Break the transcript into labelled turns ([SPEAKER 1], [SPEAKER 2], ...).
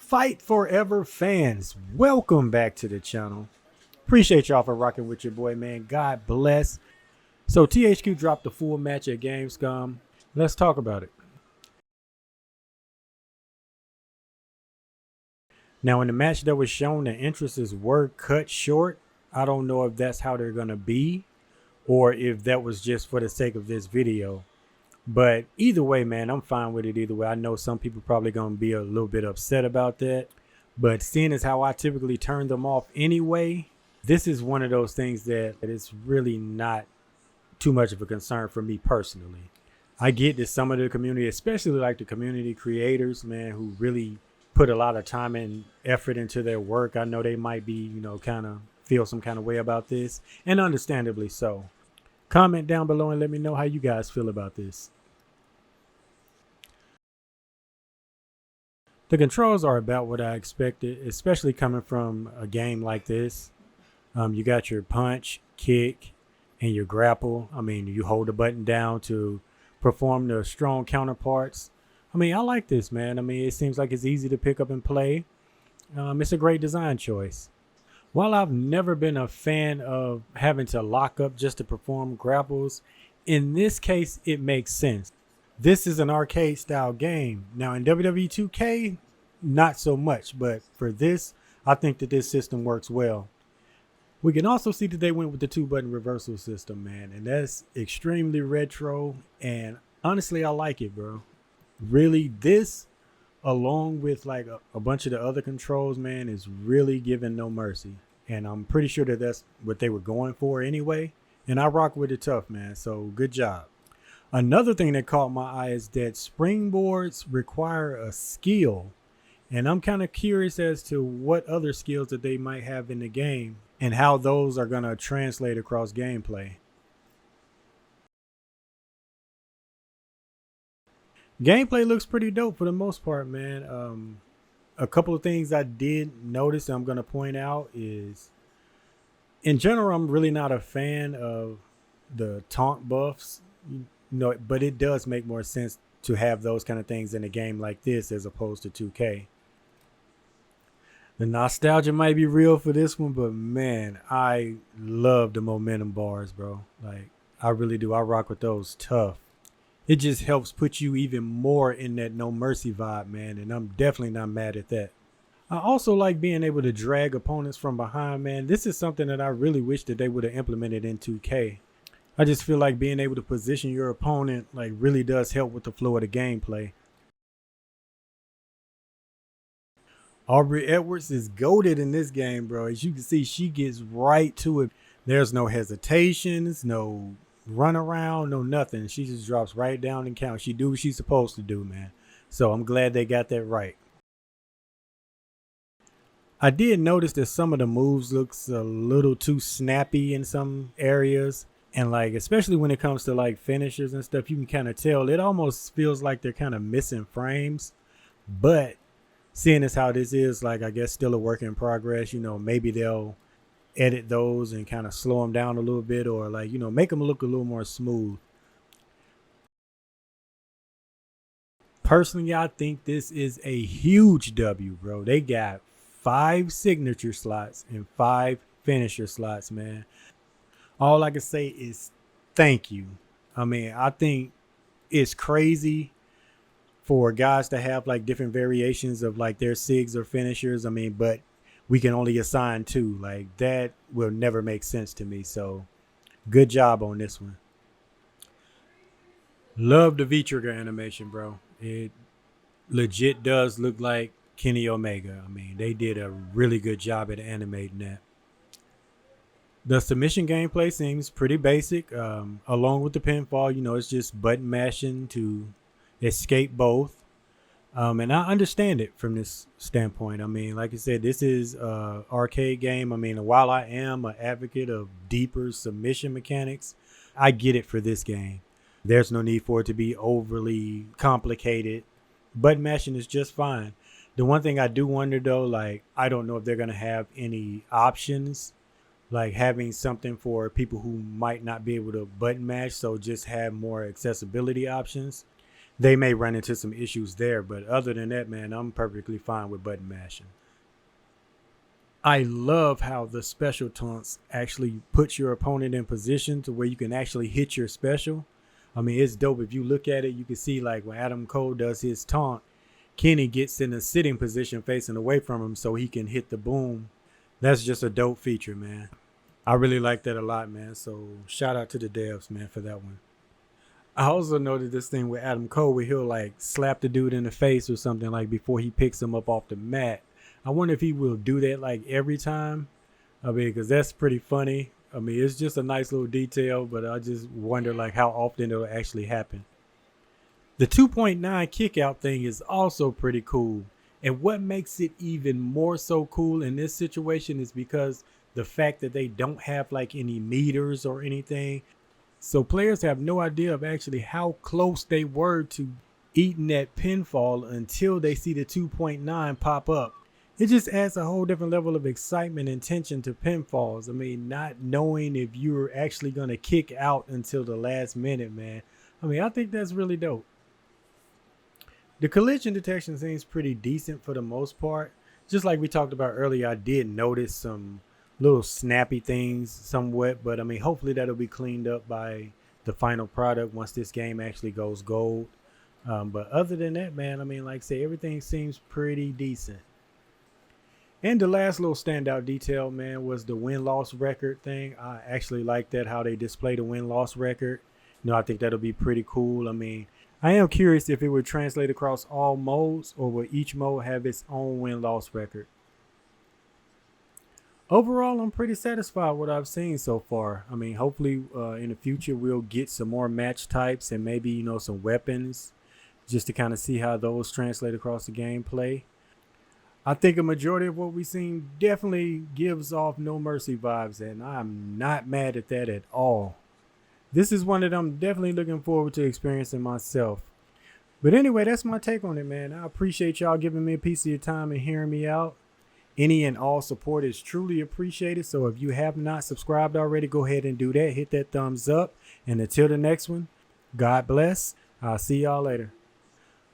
[SPEAKER 1] Fight Forever fans, welcome back to the channel. Appreciate y'all for rocking with your boy, man. God bless. So THQ dropped the full match at Gamescom. Let's talk about it. Now, in the match that was shown, the entrances were cut short. I don't know if that's how they're going to be or if that was just for the sake of this video. But either way, man, I'm fine with it either way. I know some people probably going to be a little bit upset about that. But seeing as how I typically turn them off anyway, this is one of those things that it's really not too much of a concern for me personally. I get that some of the community, especially like the community creators, man, who really put a lot of time and effort into their work. I know they might be, kind of feel some kind of way about this, and understandably so. Comment down below and let me know how you guys feel about this. The controls are about what I expected, especially coming from a game like this. You got your punch, kick, and your grapple. I mean, you hold the button down to perform the strong counterparts. I mean, I like this, man. I mean, it seems like it's easy to pick up and play. It's a great design choice. While I've never been a fan of having to lock up just to perform grapples, in this case, it makes sense. This is an arcade style game. Now in WWE 2K, not so much, but for this, I think that this system works well. We can also see that they went with the 2-button reversal system, man, and that's extremely retro, and honestly, I like it, bro. Really, this, along with like a bunch of the other controls, man, is really giving no mercy. And I'm pretty sure that that's what they were going for anyway. And I rock with it tough, man. So good job. Another thing that caught my eye is that springboards require a skill. And I'm kind of curious as to what other skills that they might have in the game and how those are going to translate across gameplay. Gameplay looks pretty dope for the most part, man. A couple of things I did notice I'm going to point out is, in general, I'm really not a fan of the taunt buffs, but it does make more sense to have those kind of things in a game like this as opposed to 2K. The nostalgia might be real for this one, but man, I love the momentum bars, bro. Like, I really do. I rock with those tough. It just helps put you even more in that no mercy vibe, man. And I'm definitely not mad at that. I also like being able to drag opponents from behind, man. This is something that I really wish that they would have implemented in 2K. I just feel like being able to position your opponent like really does help with the flow of the gameplay. Aubrey Edwards is goated in this game, bro. As you can see, she gets right to it. There's no hesitations, no run around, no nothing. She just drops right down and counts. She do what she's supposed to do, man. So I'm glad they got that right. I did notice that some of the moves looks a little too snappy in some areas, and like especially when it comes to like finishers and stuff, you can kind of tell it almost feels like they're kind of missing frames. But seeing as how this is like, I guess, still a work in progress, maybe they'll edit those and kind of slow them down a little bit, or like, make them look a little more smooth. Personally, I think this is a huge W, bro. They got 5 signature slots and 5 finisher slots, man. All I can say is thank you. I mean, I think it's crazy for guys to have like different variations of like their sigs or finishers. I mean, but we can only assign 2. Like, that will never make sense to me. So good job on this one. Love the V-trigger animation, bro. It legit does look like Kenny Omega. I mean, they did a really good job at animating that. The submission gameplay seems pretty basic. Along with the pinfall, it's just button mashing to escape both. And I understand it from this standpoint. I mean, like I said, this is an arcade game. I mean, while I am an advocate of deeper submission mechanics, I get it for this game. There's no need for it to be overly complicated. Button mashing is just fine. The one thing I do wonder though, like, I don't know if they're going to have any options, like having something for people who might not be able to button mash. So just have more accessibility options. they may run into some issues there. But other than that, man, I'm perfectly fine with button mashing. I love how the special taunts actually put your opponent in position to where you can actually hit your special. I mean, it's dope. If you look at it, you can see like when Adam Cole does his taunt, Kenny gets in a sitting position facing away from him so he can hit the boom. That's just a dope feature, man. I really like that a lot, man. So shout out to the devs, man, for that one. I also noted this thing with Adam Cole where he'll like slap the dude in the face or something like before he picks him up off the mat. I wonder if he will do that like every time. I mean, because that's pretty funny. I mean, it's just a nice little detail, but I just wonder like how often it'll actually happen. The 2.9 kick out thing is also pretty cool. And what makes it even more so cool in this situation is because the fact that they don't have like any meters or anything. So players have no idea of actually how close they were to eating that pinfall until they see the 2.9 pop up. It just adds a whole different level of excitement and tension to pinfalls. I mean, not knowing if you're actually going to kick out until the last minute, man. I mean, I think that's really dope. The collision detection seems pretty decent for the most part. Just like we talked about earlier, I did notice some little snappy things somewhat, but I mean, hopefully that'll be cleaned up by the final product once this game actually goes gold. But other than that, man, I mean, like I say, everything seems pretty decent. And the last little standout detail, man, was the win-loss record thing. I actually like that, how they display the win-loss record. You know, I think that'll be pretty cool. I mean, I am curious if it would translate across all modes or will each mode have its own win-loss record. Overall, I'm pretty satisfied with what I've seen so far. I mean, hopefully in the future we'll get some more match types and maybe, you know, some weapons just to kind of see how those translate across the gameplay. I think a majority of what we've seen definitely gives off No Mercy vibes, and I'm not mad at that at all. This is one that I'm definitely looking forward to experiencing myself. But anyway, that's my take on it, man. I appreciate y'all giving me a piece of your time and hearing me out. Any and all support is truly appreciated. So if you have not subscribed already, go ahead and do that. Hit that thumbs up. And until the next one, God bless. I'll see y'all later.